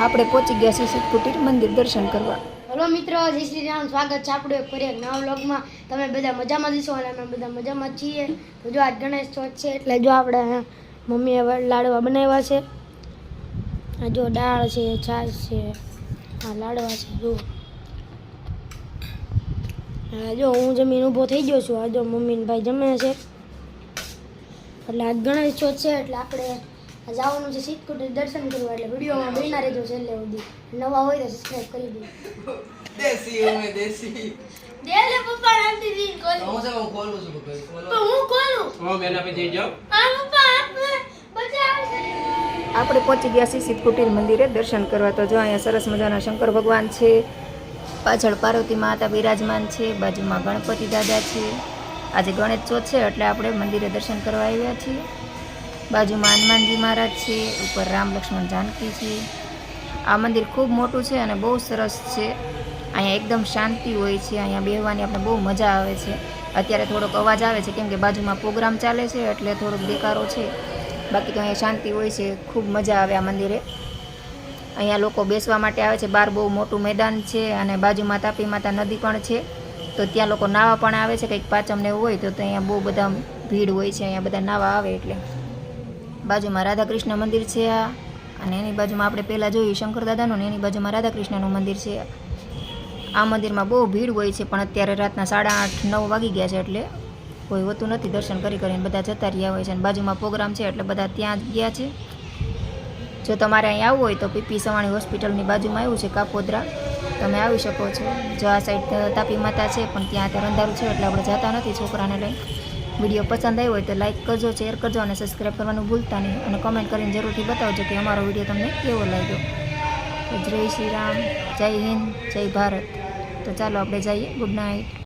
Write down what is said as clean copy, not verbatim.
આપણે પહોંચી ગયા છીએ શીત કુટીર મંદિર દર્શન કરવા. હેલો મિત્રો, જય શ્રી રામ. સ્વાગત છે આપણું ફરી એક નવા વ્લોગમાં. તમે બધા મજામાં જશો અને અમે બધા મજામાં છીએ. તો જો આજ ગણેશ ચોથ છે એટલે જો આપણે મમ્મીએ લાડવા બનાવ્યા છે. આ જો દાળ છે, છાશ છે, આ લાડવા છે. જો હું જમીન ઊભો થઈ ગયો છું. આ જો મમ્મી ને ભાઈ જમે છે. એટલે આજ ગણેશ ચોથ છે એટલે આપણે જવાનું છે શીત કુટીર દર્શન કરવા. એટલે વિડીયોમાં બન્યા રહેજો છેલ્લે સુધી. નવા હોય તો સબસ્ક્રાઇબ કરી દો. દેશી અમે દેશી દેલે પપ્પા નામથી દીન કોલ. હું છે હું ખોલું છું ભાઈ તો હું ખોલું. ઓ બેના પે જઈ જાઓ. આ પપ્પા આપને બચાવશે. આપણે પહોંચી ગયા છીએ શીત કુટીર મંદિરે દર્શન કરવા. તો જો અહીંયા સરસ મજાના શંકર ભગવાન છે, પાછળ પાર્વતી માતા બિરાજમાન છે, બાજુમાં ગણપતિ દાદા છે. આજે ગણેશ ચોથ છે એટલે આપણે મંદિરે દર્શન કરવા આવ્યા છીએ. બાજુમાં હનુમાનજી મહારાજ છે, ઉપર રામ લક્ષ્મણ જાનકી છે. આ મંદિર ખૂબ મોટું છે અને બહુ સરસ છે. અહીંયા એકદમ શાંતિ હોય છે. અહીંયા બેહવાની આપણે બહુ મજા આવે છે. અત્યારે થોડોક અવાજ આવે છે કેમ કે બાજુમાં પ્રોગ્રામ ચાલે છે એટલે થોડોક દેકારો છે. બાકી તો અહીંયા શાંતિ હોય છે. ખૂબ મજા આવે આ મંદિરે. અહીંયા લોકો બેસવા માટે આવે છે. બહાર બહુ મોટું મેદાન છે અને બાજુમાં તાપી માતા નદી પણ છે. તો ત્યાં લોકો નાવા પણ આવે છે. કંઈક પાંચમને એવું હોય તો અહીંયા બહુ બધા ભીડ હોય છે. અહીંયા બધા નાવા આવે એટલે. બાજુમાં રાધા કૃષ્ણ મંદિર છે આ, અને એની બાજુમાં આપણે પહેલાં જોયું શંકર દાદાનું, ને એની બાજુમાં રાધા કૃષ્ણનું મંદિર છે. આ મંદિરમાં બહુ ભીડ હોય છે પણ અત્યારે રાતના 8:30-9 વાગી ગયા છે એટલે કોઈ હોતું નથી. દર્શન કરીને બધા જતા રહ્યા હોય છે. અને બાજુમાં પ્રોગ્રામ છે એટલે બધા ત્યાં જ ગયા છે. જો તમારે અહીં આવવું હોય તો પીપી સવાણી હોસ્પિટલની બાજુમાં આવ્યું છે કાપોદ્રા, તમે આવી શકો છો. જો આ સાઈડ તાપી માતા છે પણ ત્યાં અત્યારે અંધારું છે એટલે આપણે જતા નથી છોકરાને લઈને. વિડીયો પસંદ આવ્યો હોય તો લાઇક કરજો, શેર કરજો અને સબસ્ક્રાઈબ કરવાનું ભૂલતા નહીં. અને કમેન્ટ કરીને જરૂરથી બતાવજો કે અમારો વિડીયો તમને કેવો લાગ્યો. તો જય શ્રી રામ, જય હિન્દ, જય ભારત. તો ચાલો આપણે જઈએ. Good night.